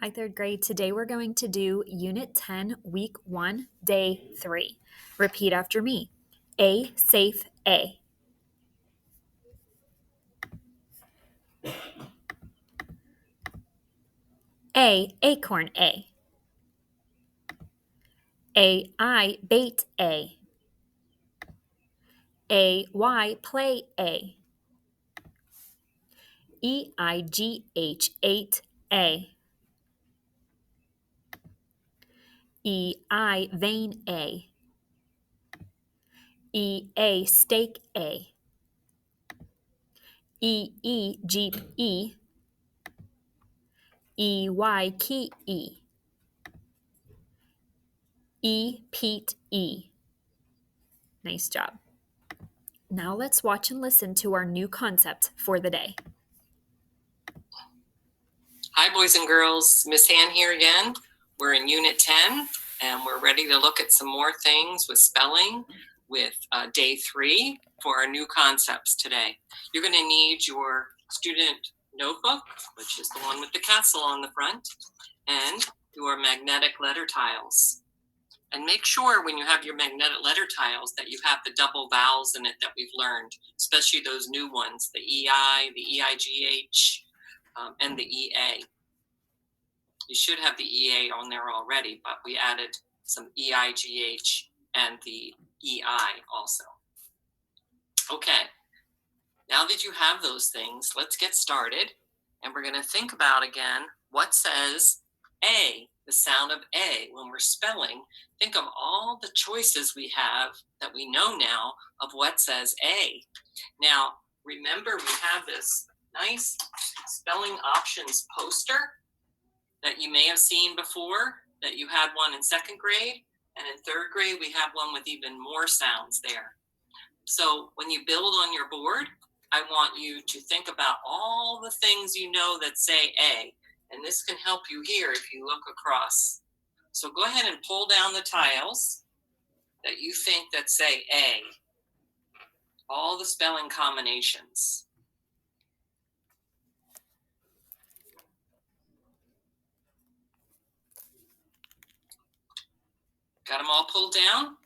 Hi, third grade. Today we're going to do Unit 10, Week 1, Day 3. Repeat after me. A, safe, A. A, acorn, A. I, bait, A. Y, play, A. EIGH, 8, A. Vein, A. Steak, A. Jeep, E. Key, E. Pete, E. Nice job. Now let's watch and listen to our new concept for the day. Hi, boys and girls. Miss Han here again. We're in Unit 10, and we're ready to look at some more things with spelling with Day 3 for our new concepts today. You're going to need your student notebook, which is the one with the castle on the front, and your magnetic letter tiles. And make sure when you have your magnetic letter tiles that you have the double vowels in it that we've learned, especially those new ones, the EI, the EIGH, and the EA. You should have the EA on there already, but we added some EIGH and the EI also. Okay, now that you have those things, let's get started. And we're going to think about again what says A, the sound of A. When we're spelling, think of all the choices we have that we know now of what says A. Now, remember we have this nice spelling options poster that you may have seen before, that you had one in second grade, and in third grade we have one with even more sounds there. So when you build on your board, I want you to think about all the things you know that say A, and this can help you here if you look across. So go ahead and pull down the tiles that you think that say A, all the spelling combinations. Got them all pulled down?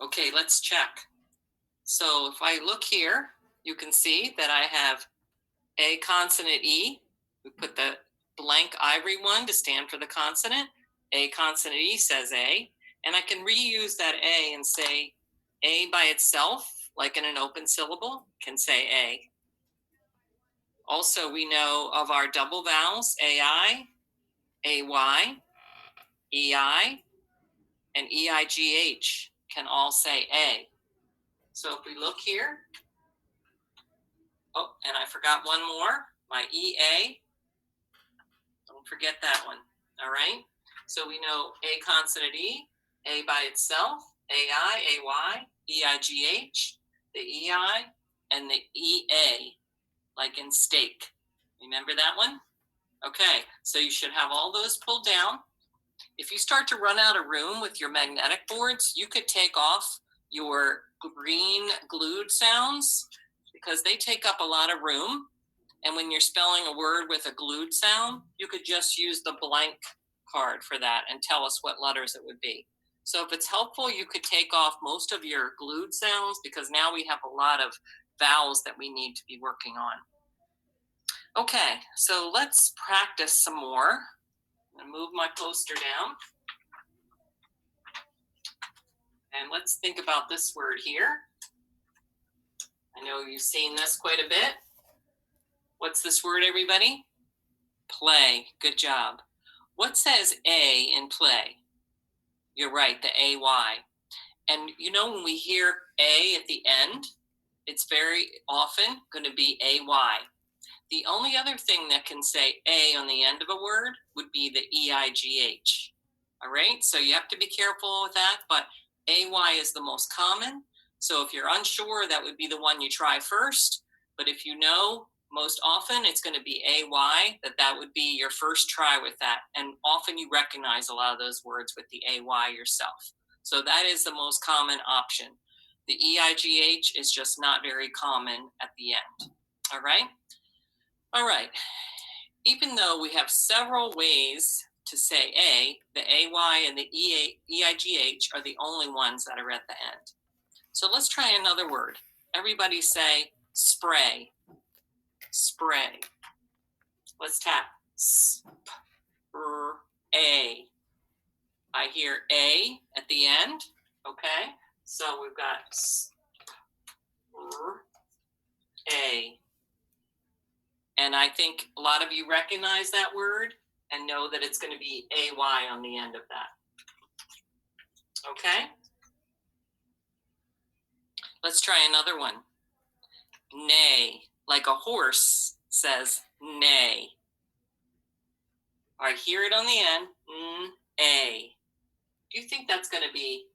Okay, let's check. So if I look here, you can see that I have A consonant E. We put the blank ivory one to stand for the consonant. A consonant E says A. And I can reuse that A and say A by itself, like in an open syllable, can say A. Also, we know of our double vowels, AI, AY, EI, and EIGH can all say A. So if we look here, oh, and I forgot one more, my EA. Don't forget that one, all right? So we know A consonant E, A by itself, AI, AY, EIGH, the EI, and the EA, like in steak. Remember that one? Okay, so you should have all those pulled down. If you start to run out of room with your magnetic boards, you could take off your green glued sounds because they take up a lot of room. And when you're spelling a word with a glued sound, you could just use the blank card for that and tell us what letters it would be. So if it's helpful, you could take off most of your glued sounds because now we have a lot of vowels that we need to be working on. Okay, so let's practice some more. I'm going to move my poster down. And let's think about this word here. I know you've seen this quite a bit. What's this word, everybody? Play. Good job. What says A in play? You're right, the AY. And you know when we hear A at the end, it's very often going to be AY. The only other thing that can say A on the end of a word would be the EIGH. All right, so you have to be careful with that, but AY is the most common. So if you're unsure, that would be the one you try first. But if you know, most often it's going to be AY, that would be your first try with that. And often you recognize a lot of those words with the AY yourself. So that is the most common option. The EIGH is just not very common at the end. All right. All right. even though we have several ways to say A, the AY and the EIGH are the only ones that are at the end. So let's try another word. Everybody say spray. Spray. Let's tap. A. I hear A at the end. Okay. So we've got A. And I think a lot of you recognize that word and know that it's going to be AY on the end of that. Okay? Let's try another one. Neigh, like a horse says neigh. I hear it on the end, A. Do you think that's going to be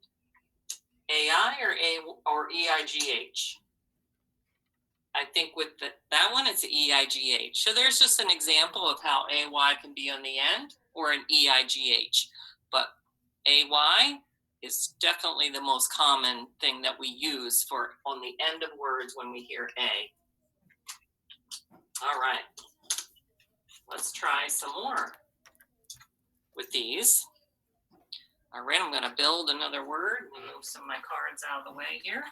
AI or EIGH? I think with that one, it's EIGH. So there's just an example of how AY can be on the end or an EIGH. But AY is definitely the most common thing that we use for on the end of words when we hear A. All right. Let's try some more with these. All right, I'm going to build another word. Move some of my cards out of the way here.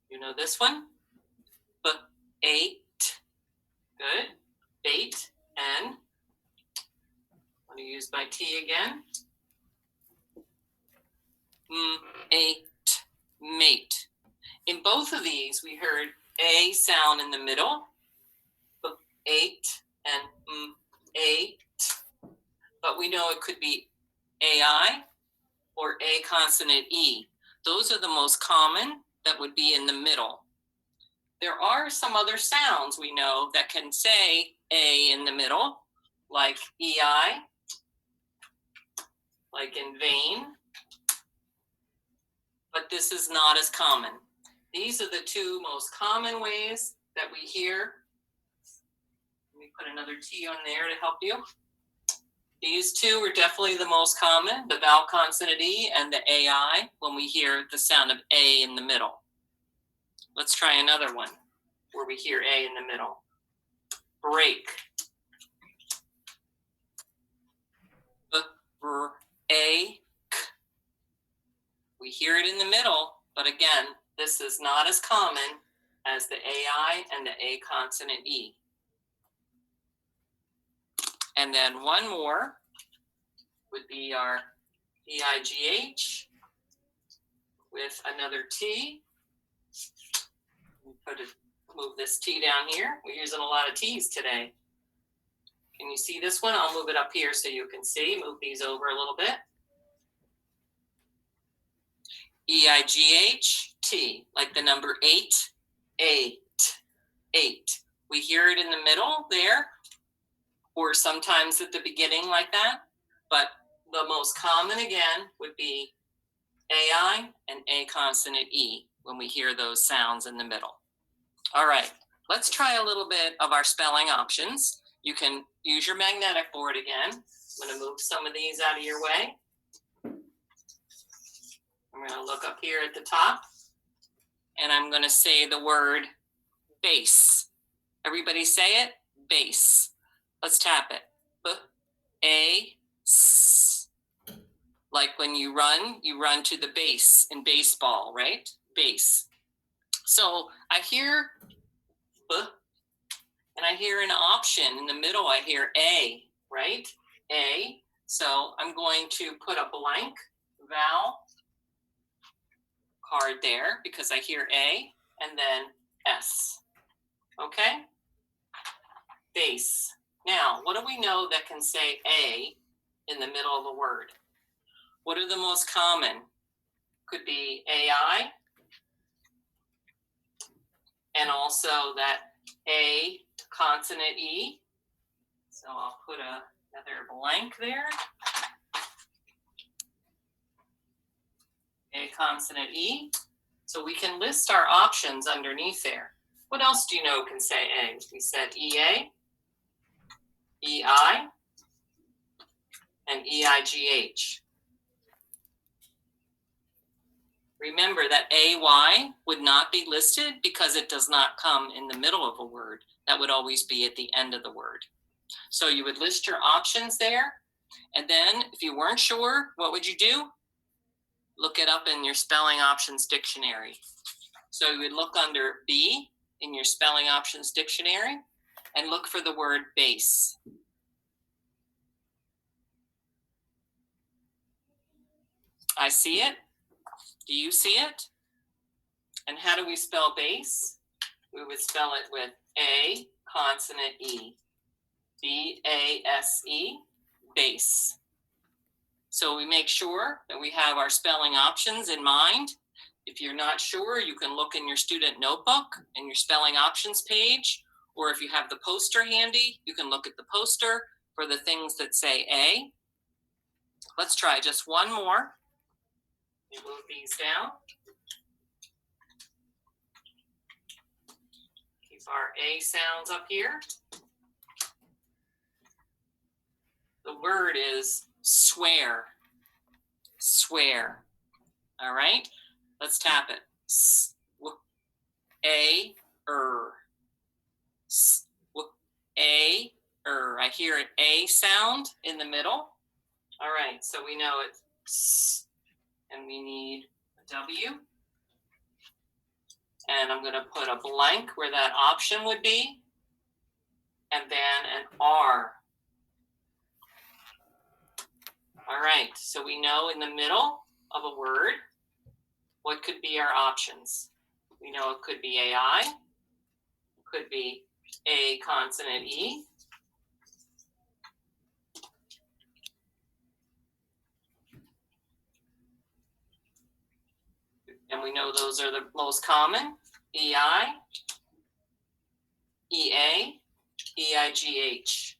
You know this one? Bait. Good. Bait. And I'm going to use my T again. Mate. Mate. In both of these, we heard A sound in the middle. Eight and eight. But we know it could be AI or A consonant E. Those are the most common that would be in the middle. There are some other sounds we know that can say A in the middle, like EI, like in vain, but this is not as common. These are the two most common ways that we hear. Let me put another T on there to help you. These two are definitely the most common, the vowel consonant E and the AI, when we hear the sound of A in the middle. Let's try another one where we hear A in the middle. Break. A. We hear it in the middle, but again, this is not as common as the AI and the A consonant E. And then one more would be our EIGH with another T. Move this T down here. We're using a lot of T's today. Can you see this one? I'll move it up here so you can see. Move these over a little bit. EIGH, T, like the number 8, 8, 8. We hear it in the middle there, or sometimes at the beginning like that. But the most common, again, would be AI and A consonant E when we hear those sounds in the middle. All right, let's try a little bit of our spelling options. You can use your magnetic board again. I'm going to move some of these out of your way. I'm going to look up here at the top, and I'm going to say the word base. Everybody say it, base. Let's tap it. B-A-S. Like when you run to the base in baseball, right? Base. So I hear B, and I hear an option in the middle. I hear A, right? A. So I'm going to put a blank vowel card there because I hear A and then S. Okay? Base. Now, what do we know that can say A in the middle of a word? What are the most common? Could be AI and also that A consonant E. So I'll put another blank there. A consonant E. So we can list our options underneath there. What else do you know can say A? We said EA, EI, and EIGH. Remember that AY would not be listed because it does not come in the middle of a word. That would always be at the end of the word. So you would list your options there. And then if you weren't sure, what would you do? Look it up in your spelling options dictionary. So you would look under B in your spelling options dictionary and look for the word base. I see it. Do you see it? And how do we spell base? We would spell it with A consonant E. B-A-S-E, base. So we make sure that we have our spelling options in mind. If you're not sure, you can look in your student notebook in your spelling options page, or if you have the poster handy, you can look at the poster for the things that say A. Let's try just one more. We move these down. Keep our A sounds up here. The word is swear. Swear. All right, let's tap it. A-er. A-er. I hear an A sound in the middle. All right, so we know it's S, and we need a W. And I'm going to put a blank where that option would be, and then an R. All right, so we know in the middle of a word, what could be our options? We know it could be AI, could be A consonant E, and we know those are the most common, EI, EA, EIGH.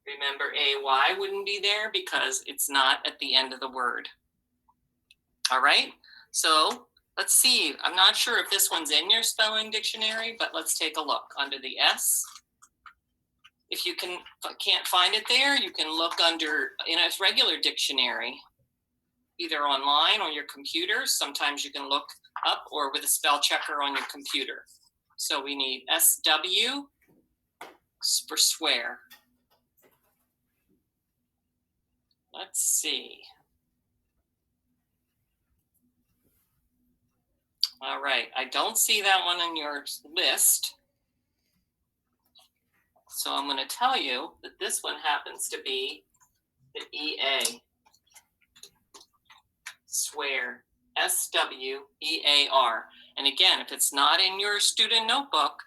Remember, AY wouldn't be there because it's not at the end of the word. All right, so let's see. I'm not sure if this one's in your spelling dictionary, but let's take a look under the S. If you can't find it there, you can look under in a regular dictionary, either online or your computer. Sometimes you can look up or with a spell checker on your computer. So we need SW for swear. Let's see. All right, I don't see that one in your list. So I'm going to tell you that this one happens to be the EA. Swear. SWEAR. And again, if it's not in your student notebook,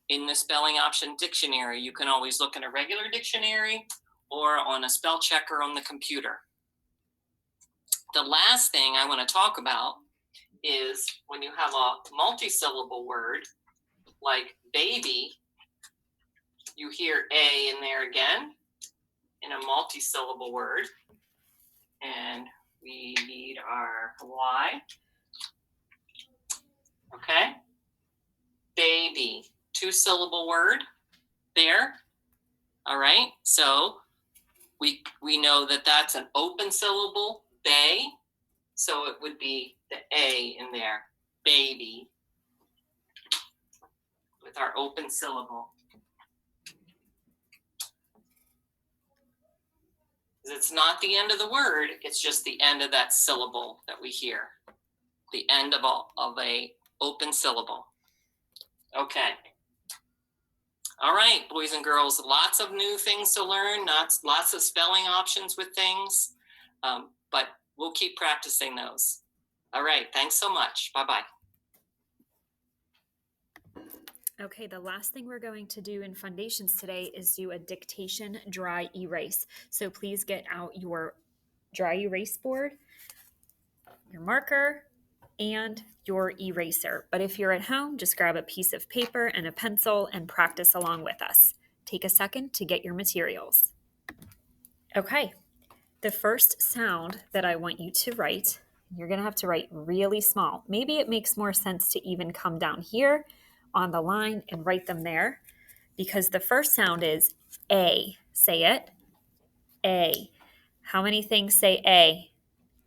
in the spelling option dictionary, you can always look in a regular dictionary or on a spell checker on the computer. The last thing I want to talk about is when you have a multi-syllable word like baby, you hear A in there again in a multi-syllable word. And we need our Y. Okay. Baby, 2-syllable word there. All right. So we know that that's an open syllable, bay. So it would be the A in there, baby, with our open syllable. It's not the end of the word, it's just the end of that syllable that we hear. The end of a open syllable. Okay. All right, boys and girls, lots of new things to learn, lots of spelling options with things, but we'll keep practicing those. All right, thanks so much. Bye-bye. Okay, the last thing we're going to do in Fundations today is do a dictation dry erase. So please get out your dry erase board, your marker, and your eraser. But if you're at home, just grab a piece of paper and a pencil and practice along with us. Take a second to get your materials. Okay, the first sound that I want you to write, you're going to have to write really small. Maybe it makes more sense to even come down here on the line and write them there, because the first sound is A. Say it. A. How many things say A?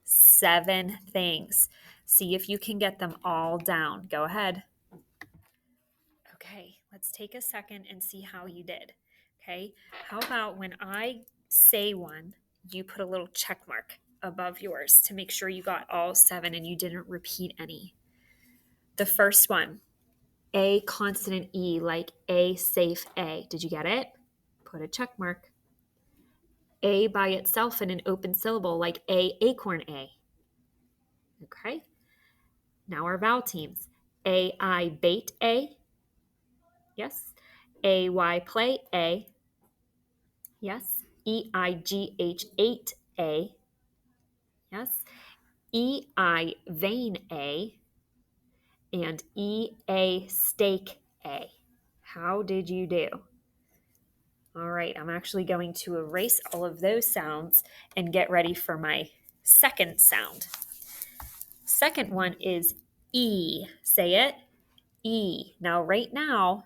7 things. See if you can get them all down. Go ahead. Okay, let's take a second and see how you did. Okay, how about when I say one, you put a little check mark above yours to make sure you got all 7 and you didn't repeat any. The first one, A consonant E, like A safe A. Did you get it? Put a check mark. A by itself in an open syllable, like A acorn A. Okay, now our vowel teams. A I bait A. Yes. A Y play A. Yes. EIGH 8A. Yes. EI vein A. And EA steak A. How did you do? All right, I'm actually going to erase all of those sounds and get ready for my second sound. Second one is E. Say it. E. Now, right now,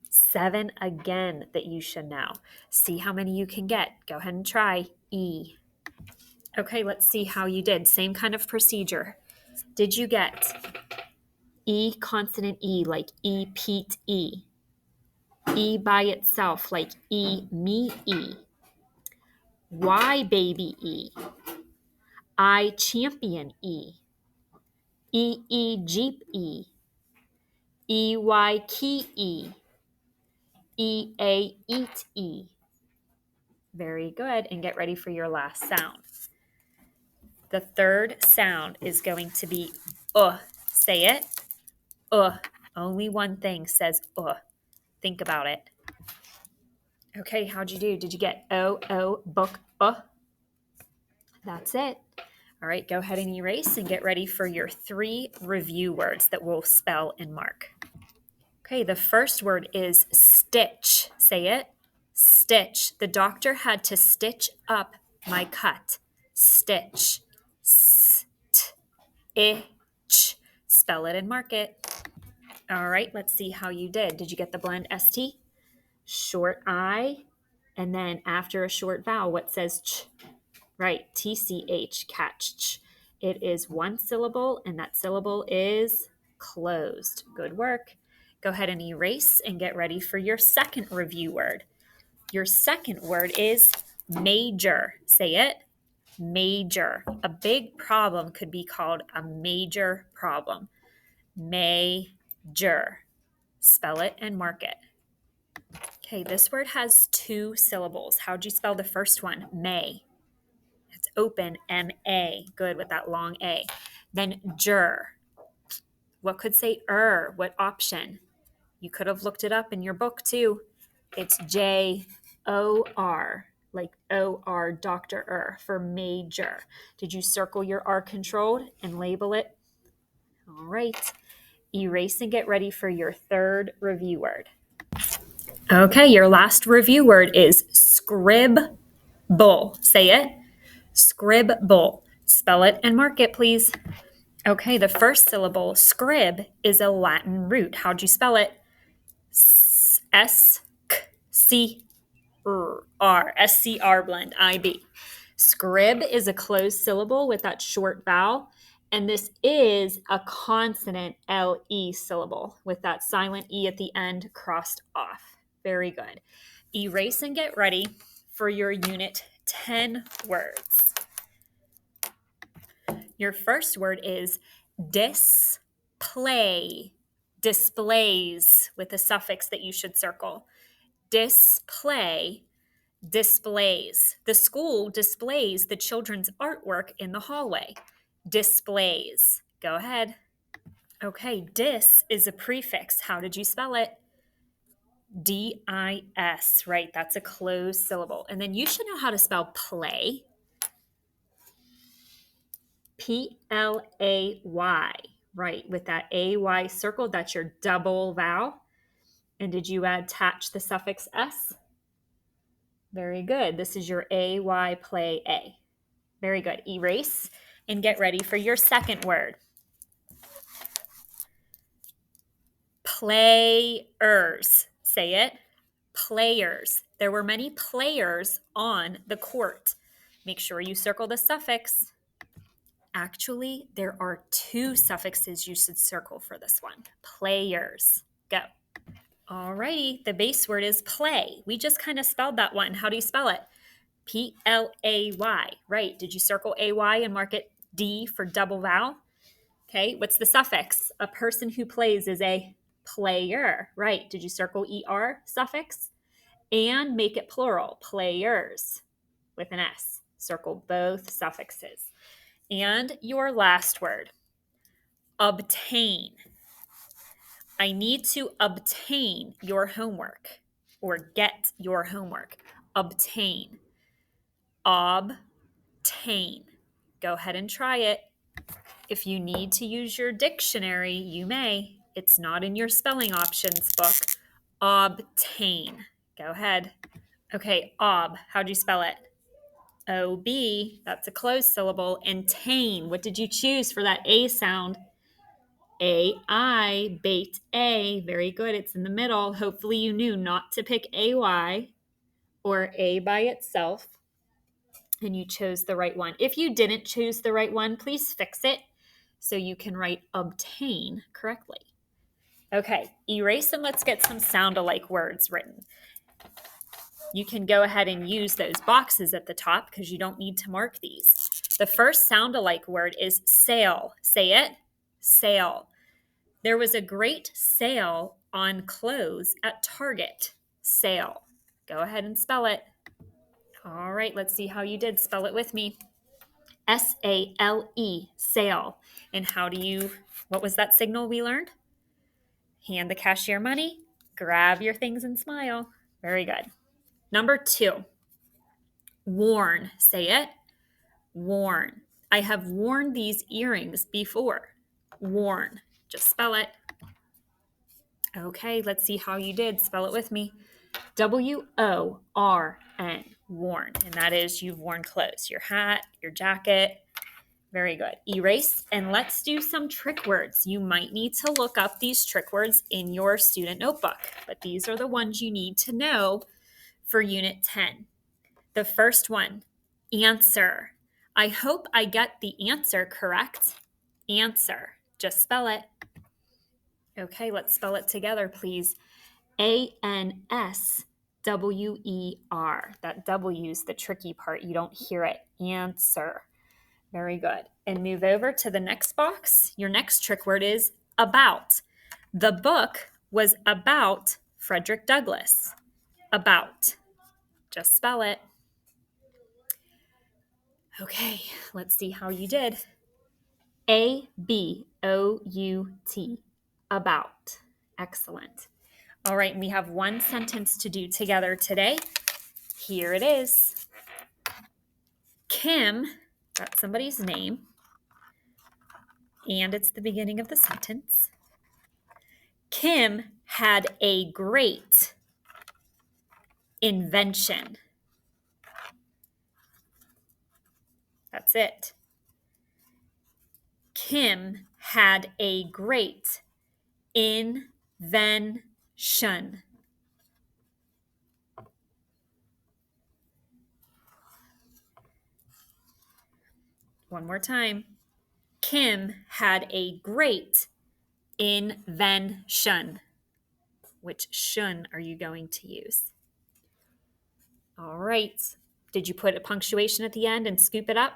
7 again that you should know. See how many you can get. Go ahead and try E. Okay, let's see how you did. Same kind of procedure. Did you get E consonant E, like E Pete E? E by itself, like E me E? Y baby E? I champion E? E jeep E? EY key E? EA eat E? Very good. And get ready for your last sound. The third sound is going to be Say it. Only one thing says Think about it. Okay, how'd you do? Did you get book, That's it. All right, go ahead and erase and get ready for your 3 review words that we'll spell and mark. Okay, the first word is stitch. Say it. Stitch. The doctor had to stitch up my cut. Stitch. Itch. Spell it and mark it. All right, let's see how you did. Did you get the blend ST? Short I, and then after a short vowel, what says ch? Right, TCH, catch. It is one syllable, and that syllable is closed. Good work. Go ahead and erase and get ready for your second review word. Your second word is major. Say it. Major. A big problem could be called a major problem. Major. Spell it and mark it. Okay, this word has 2 syllables. How'd you spell the first one? May. It's open, M-A. Good, with that long A. Then jur. What could say What option? You could have looked it up in your book too. It's J-O-R, like O-R, Dr. for major. Did you circle your R controlled and label it? All right. Erase and get ready for your third review word. Okay, your last review word is scribble. Say it. Scribble. Spell it and mark it, please. Okay, the first syllable, scrib, is a Latin root. How'd you spell it? S-C-R. S-C-R blend, I-B. Scrib is a closed syllable with that short vowel. And this is a consonant L-E syllable with that silent E at the end crossed off. Very good. Erase and get ready for your unit 10 words. Your first word is display. Displays with a suffix that you should circle. Display. Displays. The school displays the children's artwork in the hallway. Displays. Go ahead. Okay, dis is a prefix. How did you spell it? D-I-S, right? That's a closed syllable. And then you should know how to spell play. P-L-A-Y, right? With that A-Y circled, that's your double vowel. And did you attach the suffix S? Very good. This is your A-Y play A. Very good. Erase and get ready for your second word. Players. Say it. Players. There were many players on the court. Make sure you circle the suffix. Actually, there are 2 suffixes you should circle for this one. Players. Go. Alrighty, the base word is play. We just kind of spelled that one. How do you spell it? Play. Right. Did you circle AY and mark it D for double vowel? Okay. What's the suffix? A person who plays is a player. Right. Did you circle ER suffix? And make it plural. Players with an S. Circle both suffixes. And your last word, obtain. I need to obtain your homework or get your homework. Obtain. Obtain. Go ahead and try it. If you need to use your dictionary, you may. It's not in your spelling options book. Obtain. Go ahead. Okay, how do you spell it? O-B, that's a closed syllable. And tain, what did you choose for that A sound? A-I, bait A. Very good, it's in the middle. Hopefully you knew not to pick A-Y or A by itself, and you chose the right one. If you didn't choose the right one, please fix it so you can write obtain correctly. Okay, erase and let's get some sound-alike words written. You can go ahead and use those boxes at the top because you don't need to mark these. The first sound-alike word is sale. Say it, sale. There was a great sale on clothes at Target. Sale. Go ahead and spell it. All right, let's see how you did. Spell it with me. S-A-L-E, sale. And what was that signal we learned? Hand the cashier money, grab your things and smile. Very good. Number 2, worn. Say it, worn. I have worn these earrings before. Worn. Just spell it. Okay, let's see how you did. Spell it with me. W-O-R-N, worn. And that is you've worn clothes, your hat, your jacket. Very good. Erase, and let's do some trick words. You might need to look up these trick words in your student notebook, but these are the ones you need to know for Unit 10. The first one, answer. I hope I get the answer correct. Answer. Just spell it. Okay, let's spell it together, please. A-N-S-W-E-R. That W's the tricky part. You don't hear it. Answer. Very good. And move over to the next box. Your next trick word is about. The book was about Frederick Douglass. About. Just spell it. Okay, let's see how you did. A-B-O-U-T. About. Excellent. All right, and we have one sentence to do together today. Here it is. Kim, that's somebody's name, and it's the beginning of the sentence. Kim had a great invention. That's it. Kim had a great invention. One more time. Kim had a great invention. Which shun are you going to use? All right. Did you put a punctuation at the end and scoop it up?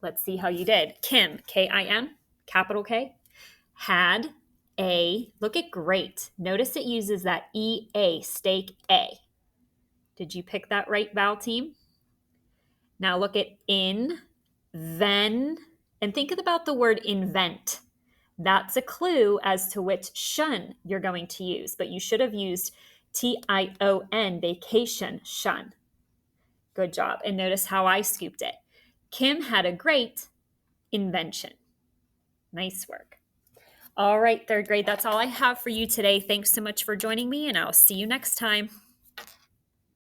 Let's see how you did. Kim, K-I-M, capital K, had a, look at great. Notice it uses that E-A, steak A. Did you pick that right, vowel team? Now look at in, then, and think about the word invent. That's a clue as to which shun you're going to use, but you should have used T-I-O-N, vacation, shun. Good job. And notice how I scooped it. Kim had a great invention. Nice work. All right, third grade, that's all I have for you today. Thanks so much for joining me, and I'll see you next time.